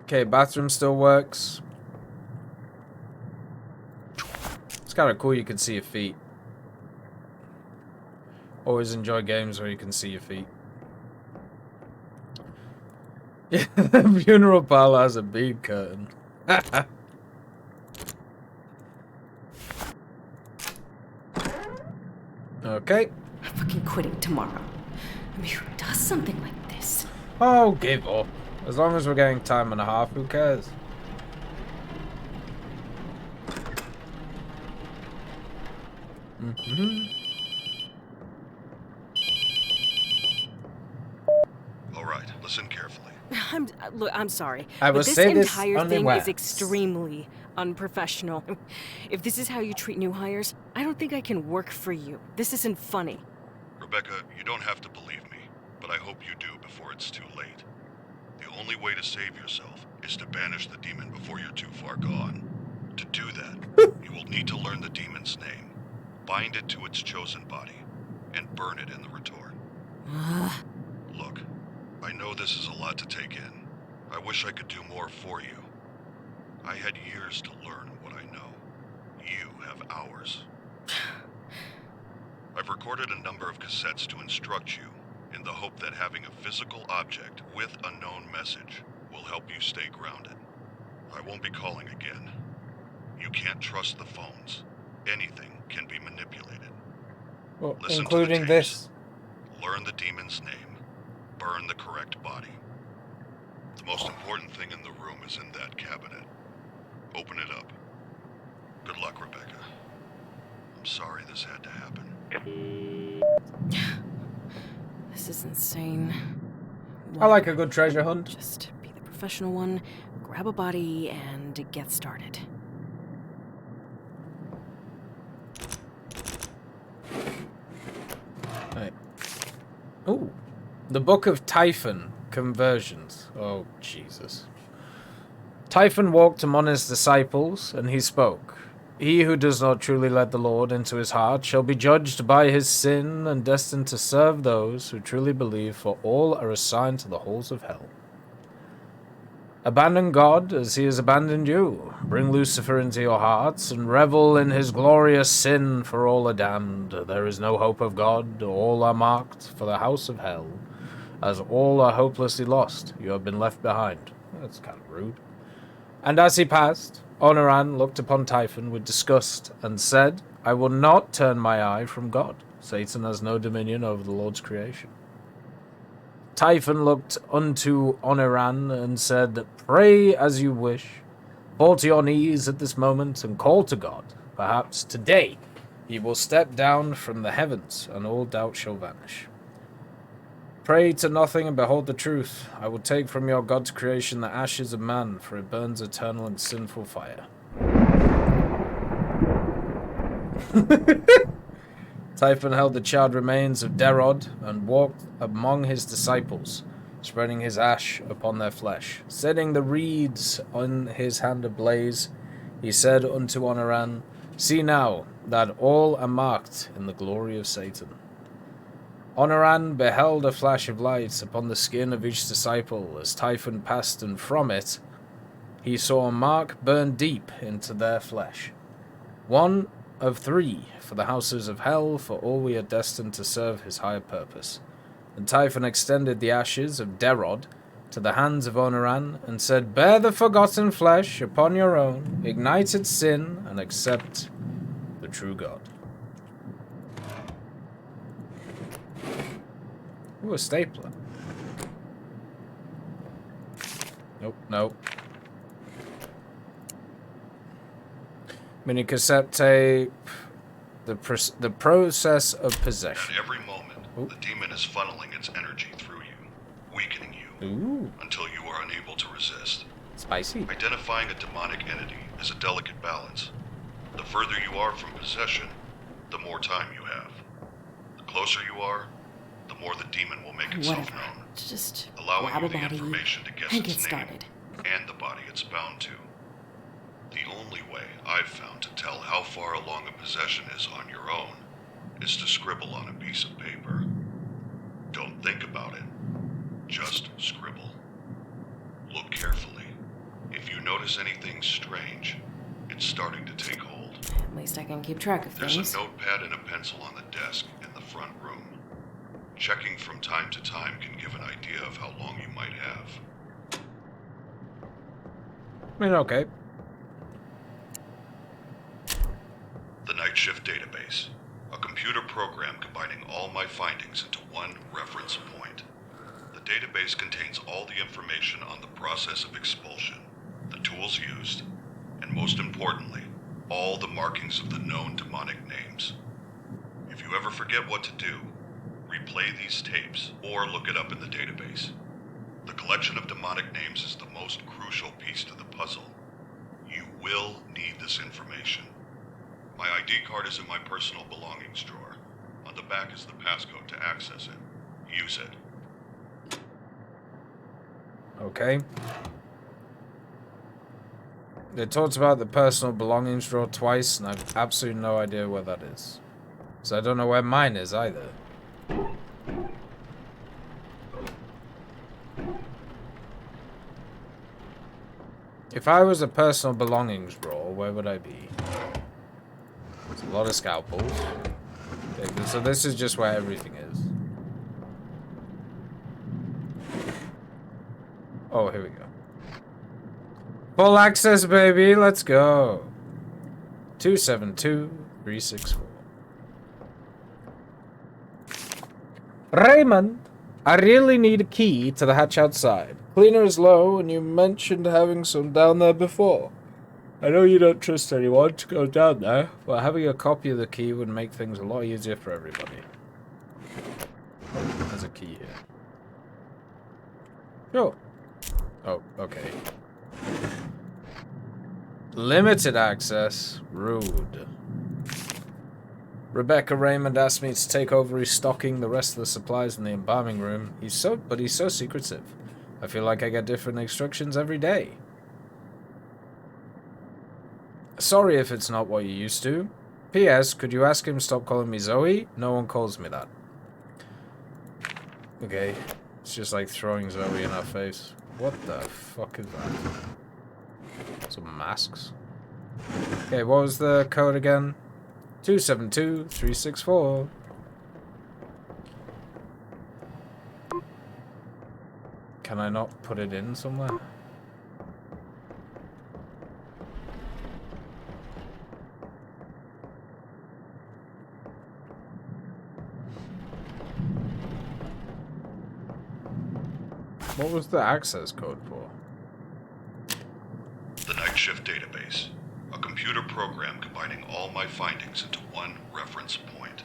Okay, bathroom still works. It's kind of cool you can see your feet. Always enjoy games where you can see your feet. Yeah, the funeral parlor has a bead curtain. Okay. I'm fucking quitting tomorrow. I mean, who does something like this? Oh, give up. As long as we're getting time and a half, who cares? All right, listen carefully. Look, I'm sorry, I will but this say this entire only thing once. is extremely unprofessional. If this is how you treat new hires, I don't think I can work for you. This isn't funny. Rebecca, you don't have to believe me, but I hope you do before it's too late. The only way to save yourself is to banish the demon before you're too far gone. To do that, you will need to learn the demon's name, bind it to its chosen body, and burn it in the retort. Look, I know this is a lot to take in. I wish I could do more for you. I had years to learn what I know. You have hours. I've recorded a number of cassettes to instruct you, in the hope that having a physical object with a known message will help you stay grounded. I won't be calling again. You can't trust the phones. Anything can be manipulated. Well, Listen including to the tapes. this. Learn the demon's name. Burn the correct body. The most important thing in the room is in that cabinet. Open it up. Good luck, Rebecca. I'm sorry this had to happen. This is insane. I like a good treasure hunt. Just be the professional one, grab a body, and get started. Right. Ooh. The Book of Typhon. Conversions. Oh, Jesus. Typhon walked among his disciples, and he spoke. He who does not truly let the Lord into his heart shall be judged by his sin and destined to serve those who truly believe, for all are assigned to the halls of hell. Abandon God as he has abandoned you. Bring Lucifer into your hearts and revel in his glorious sin, for all are damned. There is no hope of God. All are marked for the house of hell. As all are hopelessly lost, you have been left behind. That's kind of rude. And as he passed, Onoran looked upon Typhon with disgust and said, I will not turn my eye from God. Satan has no dominion over the Lord's creation. Typhon looked unto Onoran and said, Pray as you wish. Fall to your knees at this moment and call to God. Perhaps today he will step down from the heavens and all doubt shall vanish. Pray to nothing and behold the truth. I will take from your God's creation the ashes of man, for it burns eternal and sinful fire. Typhon held the charred remains of Derod and walked among his disciples, spreading his ash upon their flesh. Setting the reeds on his hand ablaze, he said unto Onoran, See now that all are marked in the glory of Satan. Onoran beheld a flash of light upon the skin of each disciple as Typhon passed, and from it he saw a mark burn deep into their flesh. One of three for the houses of hell, for all we are destined to serve his higher purpose. And Typhon extended the ashes of Derod to the hands of Onoran and said, Bear the forgotten flesh upon your own, ignite its sin, and accept the true God. Ooh, a stapler. Nope, nope. Mini cassette tape. The process of possession. At every moment, the demon is funneling its energy through you, weakening you, until you are unable to resist. Spicy. Identifying a demonic entity is a delicate balance. The further you are from possession, the more time you have. The closer you are, the more the demon will make itself known, Just allowing grab you a the body information to guess and its get name started. and the body it's bound to. The only way I've found to tell how far along a possession is on your own is to scribble on a piece of paper. Don't think about it. Just scribble. Look carefully. notice anything strange, it's starting to take hold. At least I can keep track of There's things. a notepad and a pencil on the desk in the front room. Checking from time to time can give an idea of how long you might have. I mean, okay. The Night Shift Database. A computer program combining all my findings into one reference point. The database contains all the information on the process of expulsion, the tools used, and most importantly, all the markings of the known demonic names. If you ever forget what to do, replay these tapes or look it up in the database. The collection of demonic names is the most crucial piece to the puzzle. You will need this information. My ID card is in my personal belongings drawer. On the back is the passcode to access it. Use it. Okay. They talked about the personal belongings drawer twice, and I've absolutely no idea where that is. So I don't know where mine is either. If I was a personal belongings drawer, where would I be? There's a lot of scalpels. Okay, so this is just where everything is. Oh, here we go. Full access, baby. Let's go. 272364. Raymond, I really need a key to the hatch outside. Cleaner is low, and you mentioned having some down there before. I know you don't trust anyone to go down there, but having a copy of the key would make things a lot easier for everybody. There's a key here. Sure. Oh, okay. Limited access. Rude. Rebecca Raymond asked me to take over restocking the rest of the supplies in the embalming room. He's so secretive. I feel like I get different instructions every day. Sorry if it's not what you used to. P.S. Could you ask him to stop calling me Zoe? No one calls me that. Okay. It's just like throwing Zoe in our face. What the fuck is that? Some masks. Okay, what was the code again? 272364. Can I not put it in somewhere? What was the access code for? The Night Shift Database. A computer program combining all my findings into one reference point.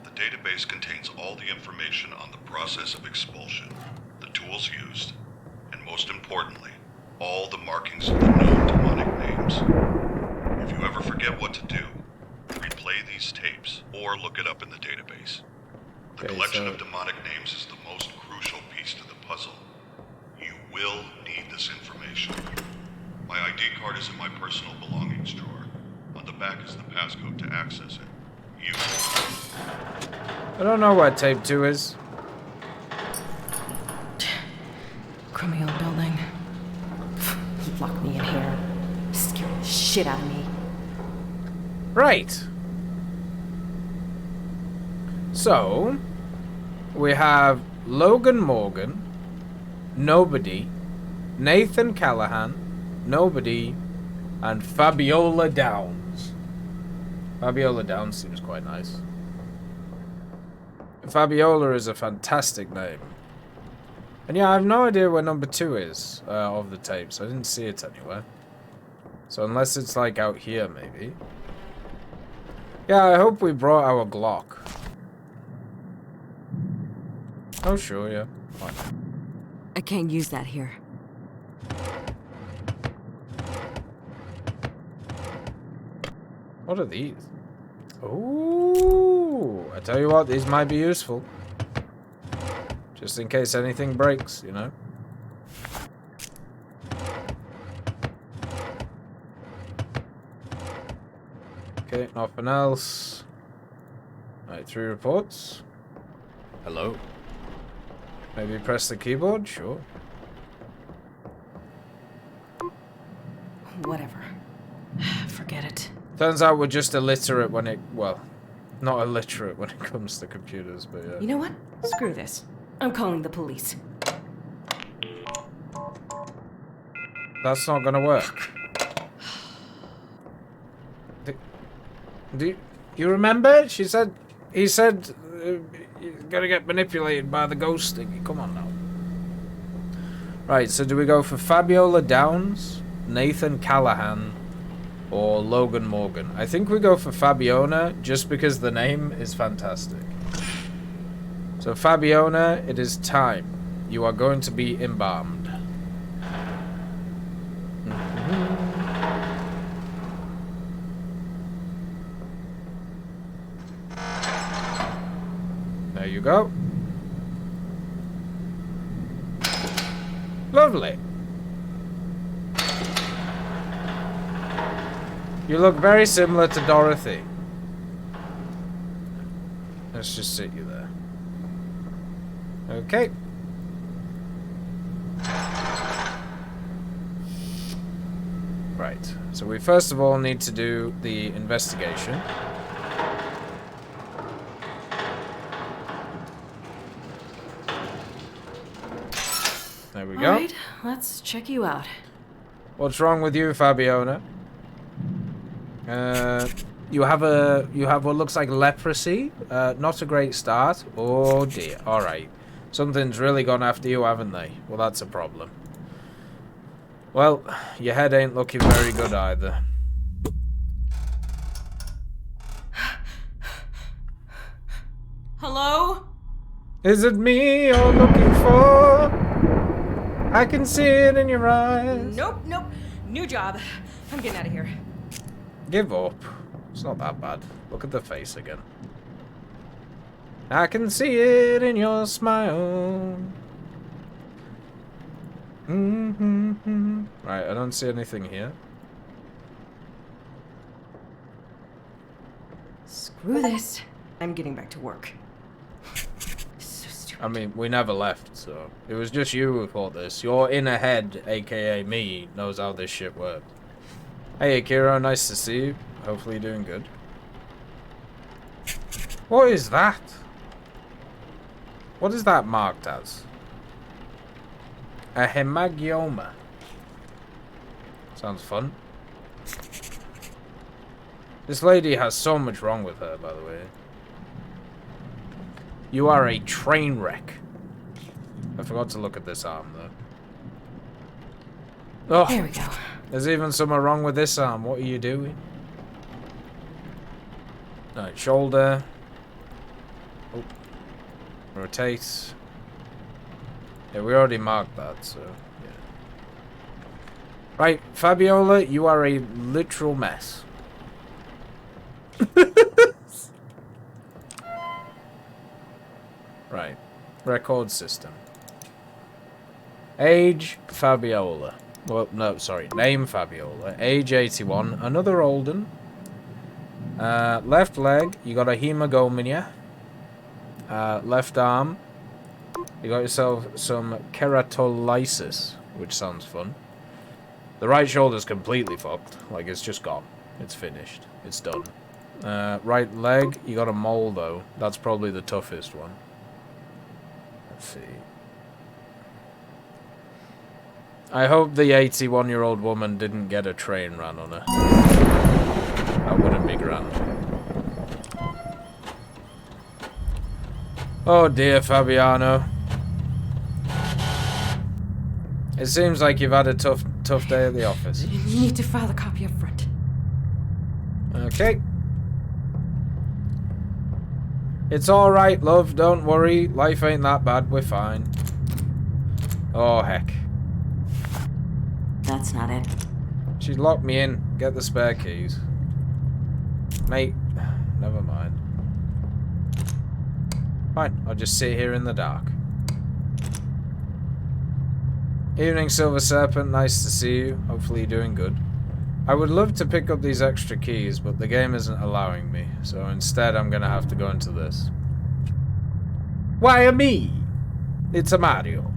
The database contains all the information on the process of expulsion, the tools used, and most importantly, all the markings of the known demonic names. If you ever forget what to do, replay these tapes or look it up in the database. The collection of demonic names is the most crucial piece to the puzzle. You will need this information. My ID card is in my personal belongings drawer. On the back is the passcode to access it. Use it. I don't know where tape 2 is. Crummy old building. Lock me in here. Scare the shit out of me. Right. So, we have Logan Morgan, Nobody, Nathan Callahan, Nobody, and Fabiola Downs. Fabiola Downs seems quite nice. Fabiola is a fantastic name. And yeah, I have no idea where number 2 is of the tapes. I didn't see it anywhere. So unless it's like out here, maybe. Yeah, I hope we brought our Glock. Oh, sure, yeah. Fine. I can't use that here. What are these? Ooh, I tell you what, these might be useful. Just in case anything breaks, you know. Okay, nothing else. Right, 3 reports. Hello. Maybe press the keyboard? Sure. whatever. Forget it. Turns out we're just illiterate when it... Well, not illiterate when it comes to computers, but yeah. You know what? Screw this. I'm calling the police. That's not gonna work. Do you remember? He said, you're gonna get manipulated by the ghost thingy. Come on now. Right, so do we go for Fabiola Downs, Nathan Callahan, or Logan Morgan? I think we go for Fabiona, just because the name is fantastic. So Fabiona, it is time. You are going to be embalmed. There you go. Lovely. You look very similar to Dorothy. Let's just sit you there. Okay. Right. So we first of all need to do the investigation. There we go. Alright, let's check you out. What's wrong with you, Fabiona? You have what looks like leprosy. Not a great start. Oh dear. Alright. Something's really gone after you, haven't they? Well, that's a problem. Well, your head ain't looking very good either. Hello? Is it me you're looking for? I can see it in your eyes. Nope. New job. I'm getting out of here. Give up. It's not that bad. Look at the face again. I can see it in your smile. Right, I don't see anything here. Screw this. I'm getting back to work. So stupid. I mean, we never left, so... It was just you who thought this. Your inner head, aka me, knows how this shit works. Hey, Akira, nice to see you. Hopefully you're doing good. What is that? What is that marked as? A hemagioma. Sounds fun. This lady has so much wrong with her, by the way. You are a train wreck. I forgot to look at this arm, though. Oh, There we go. there's even something wrong with this arm. What are you doing? Right, shoulder. Oh. Rotate. Yeah, we already marked that, so yeah. Right, Fabiola, you are a literal mess. Right. Record system. Age, Fabiola. Well, no, sorry. Name, Fabiola. Age, 81. Another Olden. Left leg, you got a hemogomania. Left arm, you got yourself some keratolysis, which sounds fun. The right shoulder's completely fucked. Like, it's just gone. It's finished. It's done. Right leg, you got a mole, though. That's probably the toughest one. Let's see. I hope the 81-year-old woman didn't get a train ran on her. That wouldn't be grand. Oh dear, Fabiano. It seems like you've had a tough day at the office. You need to file a copy up front. Okay. It's alright, love. Don't worry. Life ain't that bad. We're fine. Oh, heck. That's not it. She locked me in. Get the spare keys. Mate, never mind. Fine, I'll just sit here in the dark. Evening, Silver Serpent. Nice to see you. Hopefully you're doing good. I would love to pick up these extra keys, but the game isn't allowing me. So instead, I'm going to have to go into this. Why me? It's a Mario.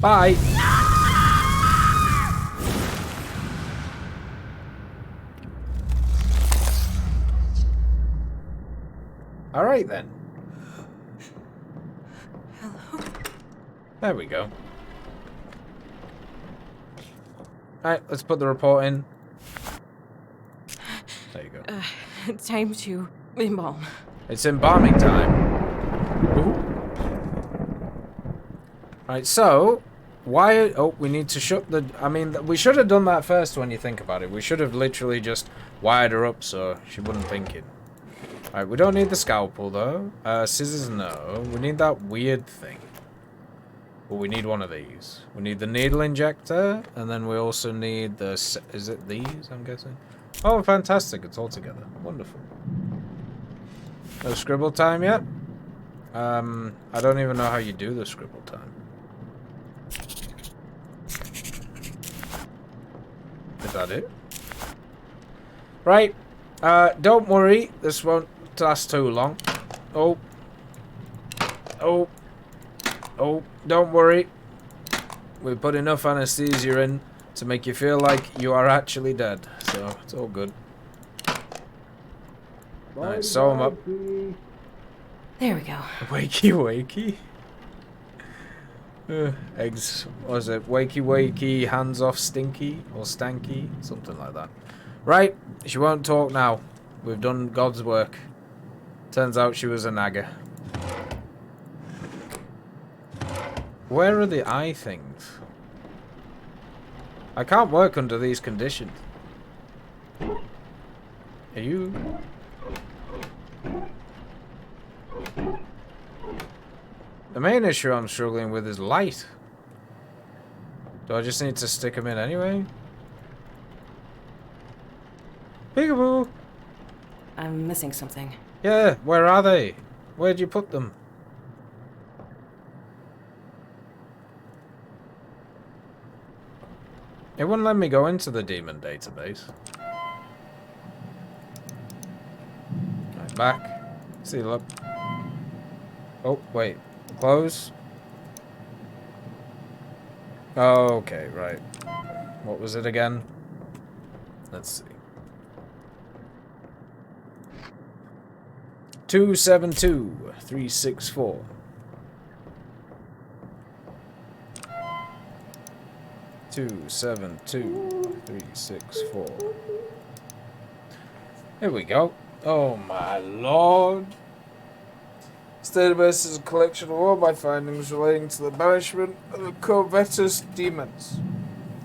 Bye. All right then. Hello? There we go. All right, let's put the report in. There you go. Time to embalm. It's embalming time. Ooh. Right, so why? Oh, we need to shut the. I mean, we should have done that first when you think about it. We should have literally just wired her up so she wouldn't think it. Right, we don't need the scalpel though. Scissors, no. We need that weird thing. But we need one of these. We need the needle injector, and then we also need the. Is it these? I'm guessing. Oh, fantastic! It's all together. Wonderful. No scribble time yet. I don't even know how you do the scribble time. Is that it? Right. Don't worry. This won't last too long. Oh. Oh. Oh, don't worry. We put enough anesthesia in to make you feel like you are actually dead. So, it's all good. Alright, sew him up. There we go. Wakey, wakey. Eggs, what was it? Wakey, wakey, hands off stinky or stanky? Something like that. Right, she won't talk now. We've done God's work. Turns out she was a nagger. Where are the eye things? I can't work under these conditions. Are you... The main issue I'm struggling with is light. Do I just need to stick them in anyway? Peekaboo! I'm missing something. Yeah, where are they? Where'd you put them? It wouldn't let me go into the demon database. Right, back. Seal up. Oh, wait. Close. Oh, okay, right. What was it again? Let's see. 272-364. 272-364. Here we go. Oh my lord. This database is a collection of all my findings relating to the banishment of the Covetous Demons.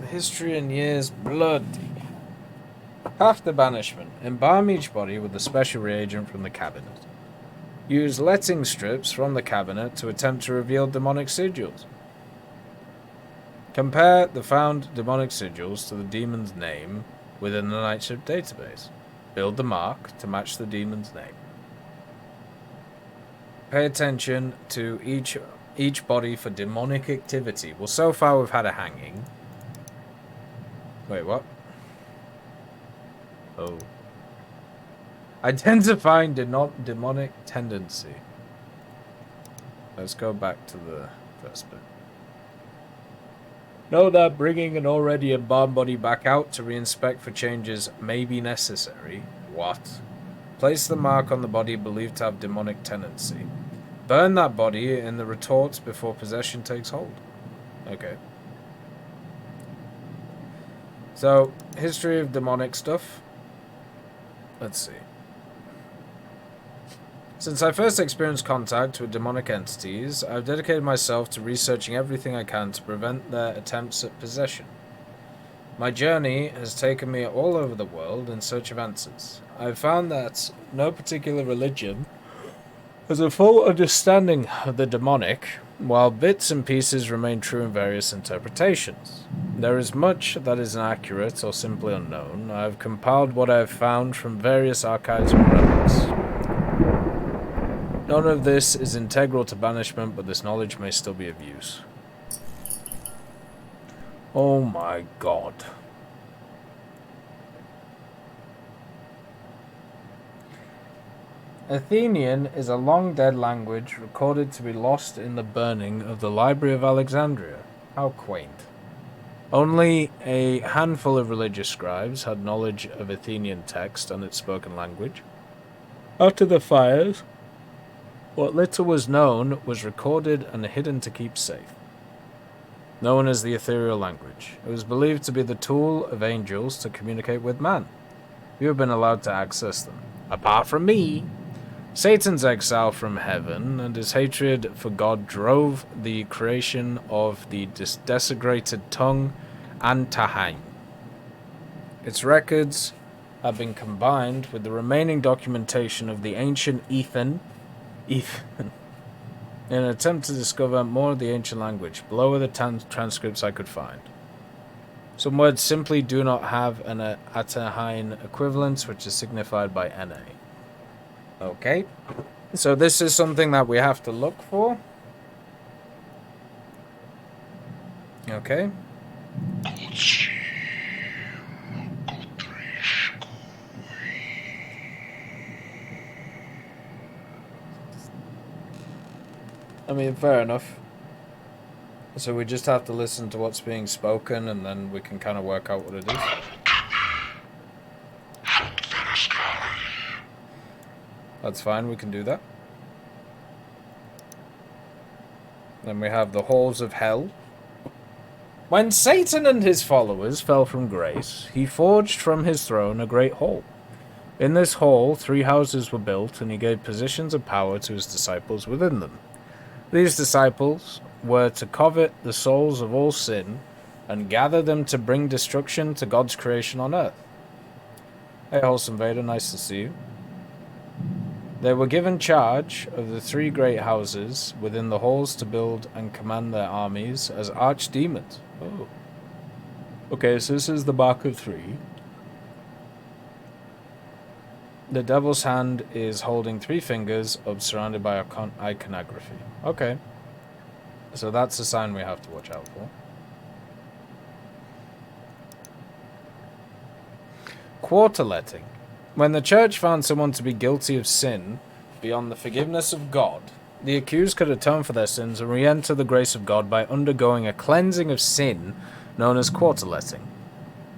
The history and years bloody. Half the banishment. Embalm each body with a special reagent from the cabinet. Use letting strips from the cabinet to attempt to reveal demonic sigils. Compare the found demonic sigils to the demon's name within the Nightship database. Build the mark to match the demon's name. Pay attention to each body for demonic activity. Well, so far we've had a hanging. Wait, what? Oh. Identifying demonic tendency. Let's go back to the first bit. Know that bringing an already embalmed body back out to reinspect for changes may be necessary. What? Place the mark on the body believed to have demonic tendency. Burn that body in the retorts before possession takes hold. Okay. So, history of demonic stuff. Let's see. Since I first experienced contact with demonic entities, I've dedicated myself to researching everything I can to prevent their attempts at possession. My journey has taken me all over the world in search of answers. I've found that no particular religion has a full understanding of the demonic, while bits and pieces remain true in various interpretations. There is much that is inaccurate or simply unknown. I have compiled what I have found from various archives and relics. None of this is integral to banishment, but this knowledge may still be of use. Oh my god. Athenian is a long-dead language recorded to be lost in the burning of the Library of Alexandria. How quaint. Only a handful of religious scribes had knowledge of Athenian text and its spoken language. After the fires, what little was known was recorded and hidden to keep safe. Known as the ethereal language, it was believed to be the tool of angels to communicate with man. You have been allowed to access them. Apart from me, Satan's exile from heaven and his hatred for God drove the creation of the desecrated tongue Antahine. Its records have been combined with the remaining documentation of the ancient Ethan, in an attempt to discover more of the ancient language. Below are the transcripts I could find. Some words simply do not have an Atahine equivalent, which is signified by Na. Okay, so this is something that we have to look for. Okay. I mean, fair enough. So we just have to listen to what's being spoken, and then we can kind of work out what it is. That's fine, we can do that. Then we have the halls of hell. When Satan and his followers fell from grace, he forged from his throne a great hall. In this hall, 3 houses were built, and he gave positions of power to his disciples within them. These disciples were to covet the souls of all sin and gather them to bring destruction to God's creation on earth. Hey, Wholesome Vader, nice to see you. They were given charge of the 3 great houses within the halls to build and command their armies as archdemons. Oh. Okay, so this is the Book of 3. The devil's hand is holding 3 fingers up surrounded by iconography. Okay. So that's a sign we have to watch out for. Quarterletting. When the church found someone to be guilty of sin beyond the forgiveness of God, the accused could atone for their sins and re-enter the grace of God by undergoing a cleansing of sin known as quarterletting.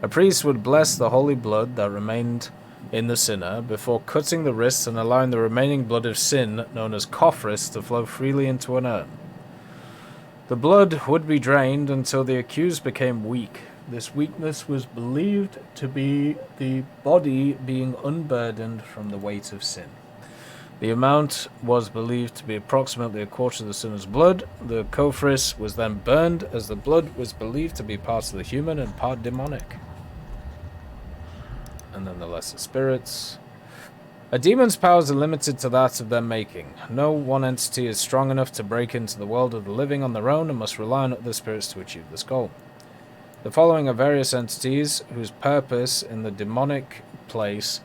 A priest would bless the holy blood that remained in the sinner before cutting the wrists and allowing the remaining blood of sin, known as cophris, to flow freely into an urn. The blood would be drained until the accused became weak. This weakness was believed to be the body being unburdened from the weight of sin. The amount was believed to be approximately a quarter of the sinner's blood. The cophris was then burned, as the blood was believed to be part of the human and part demonic. And then the lesser spirits. A demon's powers are limited to that of their making. No one entity is strong enough to break into the world of the living on their own and must rely on other spirits to achieve this goal. The following are various entities whose purpose in the demonic place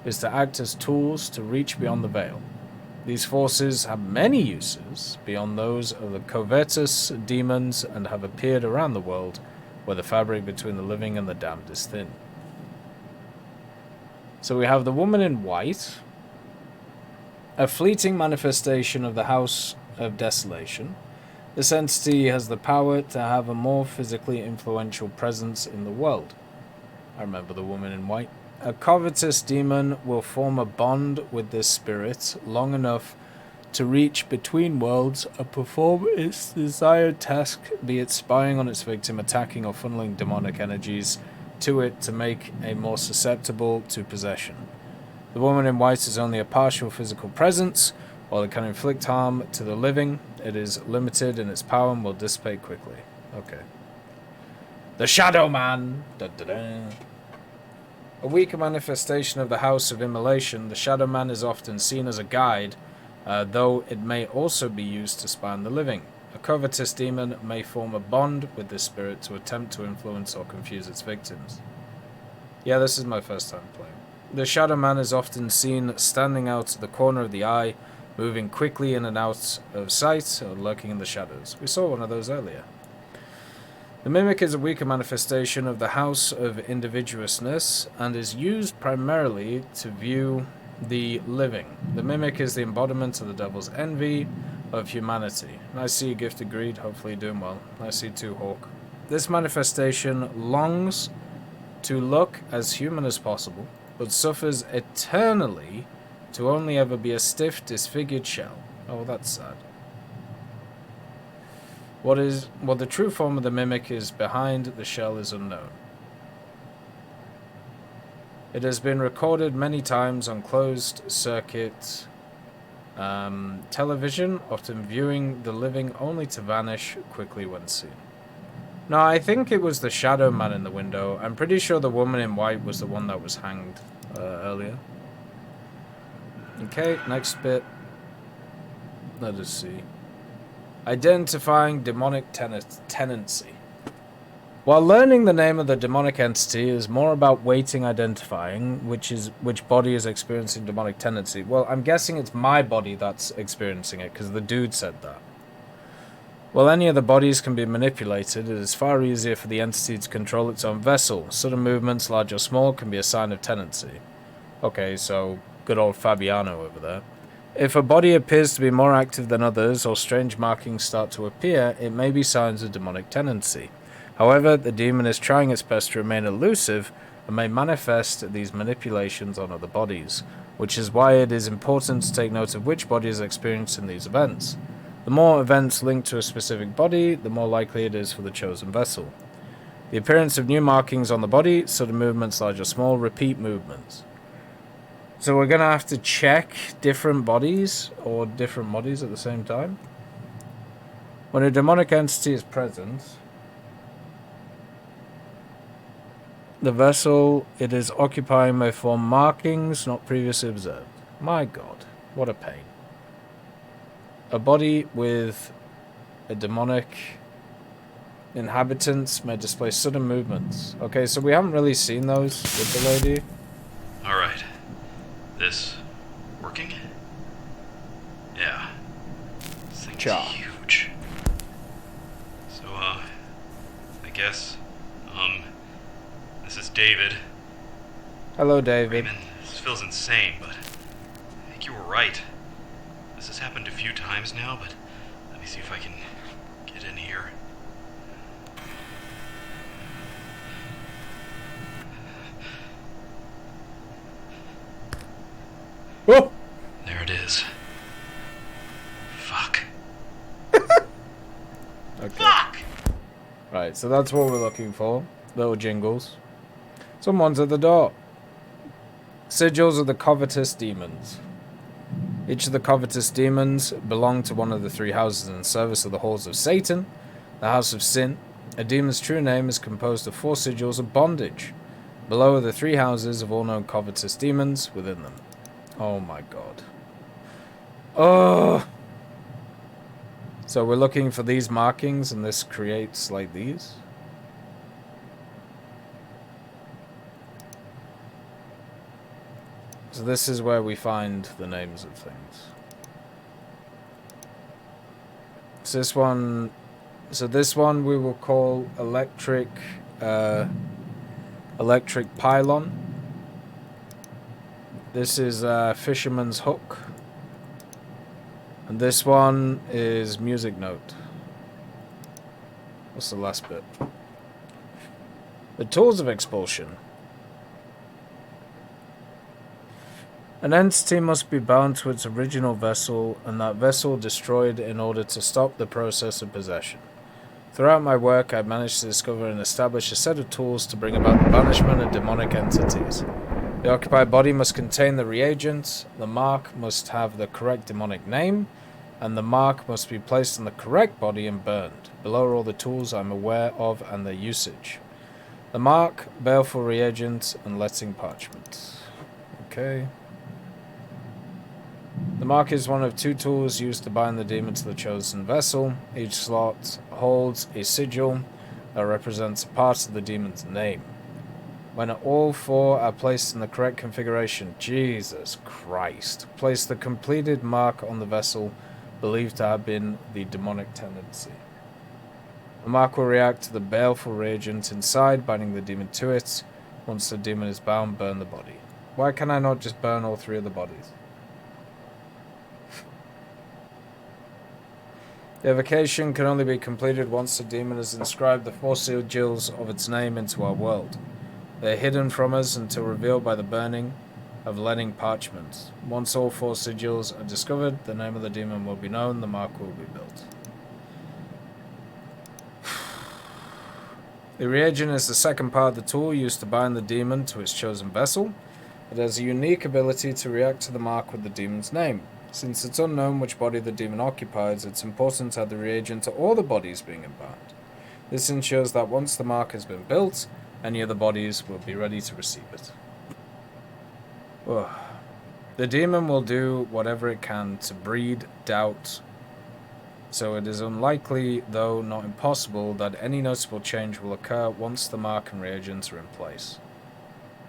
is to act as tools to reach beyond the veil. These forces have many uses beyond those of the Covetous Demons and have appeared around the world where the fabric between the living and the damned is thin. So we have the woman in white, a fleeting manifestation of the House of Desolation. This entity has the power to have a more physically influential presence in the world. I remember the woman in white. A covetous demon will form a bond with this spirit long enough to reach between worlds and perform its desired task, be it spying on its victim, attacking or funneling demonic energies to it to make it more susceptible to possession. The woman in white is only a partial physical presence. While it can inflict harm to the living, it is limited in its power and will dissipate quickly. Okay. The Shadow Man! Da, da, da. A weaker manifestation of the House of Immolation, the Shadow Man is often seen as a guide, though it may also be used to spy on the living. A covetous demon may form a bond with this spirit to attempt to influence or confuse its victims. Yeah, this is my first time playing. The Shadow Man is often seen standing out of the corner of the eye, moving quickly in and out of sight, or lurking in the shadows. We saw one of those earlier. The Mimic is a weaker manifestation of the House of Individuousness, and is used primarily to view the living. The Mimic is the embodiment of the devil's envy, of humanity. I see you, Gifted Greed. Hopefully you're doing well. I see you too, Hawk. This manifestation longs to look as human as possible, but suffers eternally to only ever be a stiff, disfigured shell. Oh, that's sad. What the true form of the mimic is behind the shell is unknown. It has been recorded many times on closed circuit television, often viewing the living only to vanish quickly when seen. No, I think it was the shadow man in the window. I'm pretty sure the woman in white was the one that was hanged earlier. Okay, next bit. Let us see. Identifying demonic tendency. While learning the name of the demonic entity is more about weighting identifying which body is experiencing demonic tendency. Well, I'm guessing it's my body that's experiencing it, because the dude said that. While any of the bodies can be manipulated, it is far easier for the entity to control its own vessel. Sudden movements, large or small, can be a sign of tendency. Okay, so good old Fabiano over there. If a body appears to be more active than others, or strange markings start to appear, it may be signs of demonic tendency. However, the demon is trying its best to remain elusive and may manifest these manipulations on other bodies, which is why it is important to take note of which body is experiencing these events. The more events linked to a specific body, the more likely it is for the chosen vessel. The appearance of new markings on the body, sudden movements large or small, repeat movements. So we're going to have to check different bodies or different bodies at the same time. When a demonic entity is present, the vessel it is occupying may form markings not previously observed. My God, what a pain. A body with a demonic inhabitants may display sudden movements. Okay, so we haven't really seen those with the lady. Alright. This working? Yeah. This thing's huge. So, I guess, this is David. Hello, David. Raymond, this feels insane, but I think you were right. This has happened a few times now, but let me see if I can get in here. Oh! There it is. Fuck. Okay. Fuck! Right, so that's what we're looking for. Little jingles. Someone's at the door. Sigils of the Covetous Demons. Each of the Covetous Demons belong to one of the three houses in service of the halls of Satan, the House of Sin. A demon's true name is composed of 4 sigils of bondage. Below are the 3 houses of all known Covetous Demons within them. Oh my God. Oh! So we're looking for these markings, and this creates like these. So this is where we find the names of things. So this one we will call electric pylon. This is fisherman's hook. And this one is music note. What's the last bit? The tools of expulsion. An entity must be bound to its original vessel, and that vessel destroyed in order to stop the process of possession. Throughout my work, I've managed to discover and establish a set of tools to bring about the banishment of demonic entities. The occupied body must contain the reagent, the mark must have the correct demonic name, and the mark must be placed on the correct body and burned. Below are all the tools I'm aware of and their usage. The mark, baleful reagent, and letting parchment. Okay. The mark is one of 2 tools used to bind the demon to the chosen vessel. Each slot holds a sigil that represents a part of the demon's name. When all 4 are placed in the correct configuration, Jesus Christ, place the completed mark on the vessel believed to have been the demonic tendency. The mark will react to the baleful reagent inside, binding the demon to it. Once the demon is bound, burn the body. Why can I not just burn all 3 of the bodies? The evocation can only be completed once the demon has inscribed the 4 sigils of its name into our world. They are hidden from us until revealed by the burning of leading parchment. Once all 4 sigils are discovered, the name of the demon will be known, the mark will be built. The reagent is the second part of the tool used to bind the demon to its chosen vessel. It has a unique ability to react to the mark with the demon's name. Since it's unknown which body the demon occupies, it's important to add the reagent to all the bodies being embalmed. This ensures that once the mark has been built, any other bodies will be ready to receive it. Ugh. The demon will do whatever it can to breed doubt, so it is unlikely, though not impossible, that any noticeable change will occur once the mark and reagents are in place.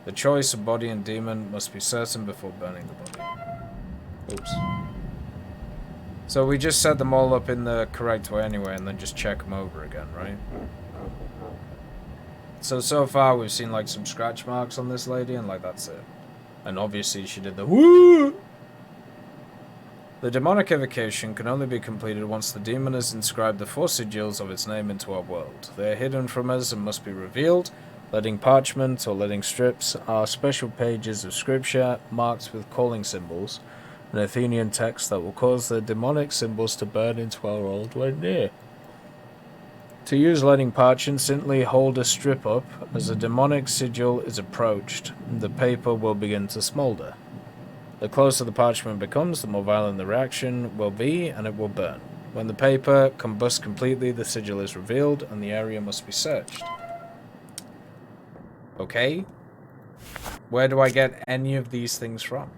The choice of body and demon must be certain before burning the body. Oops. So we just set them all up in the correct way anyway, and then just check them over again, right? So far we've seen like some scratch marks on this lady, and like that's it. And obviously she did the woo! The demonic evocation can only be completed once the demon has inscribed the 4 sigils of its name into our world. They are hidden from us and must be revealed. Leading parchment or leading strips are special pages of scripture marked with calling symbols, an Athenian text that will cause the demonic symbols to burn into our world when near. To use leading parchment, simply hold a strip up. As a demonic sigil is approached, the paper will begin to smolder. The closer the parchment becomes, the more violent the reaction will be, and it will burn. When the paper combusts completely, the sigil is revealed, and the area must be searched. Okay. Where do I get any of these things from?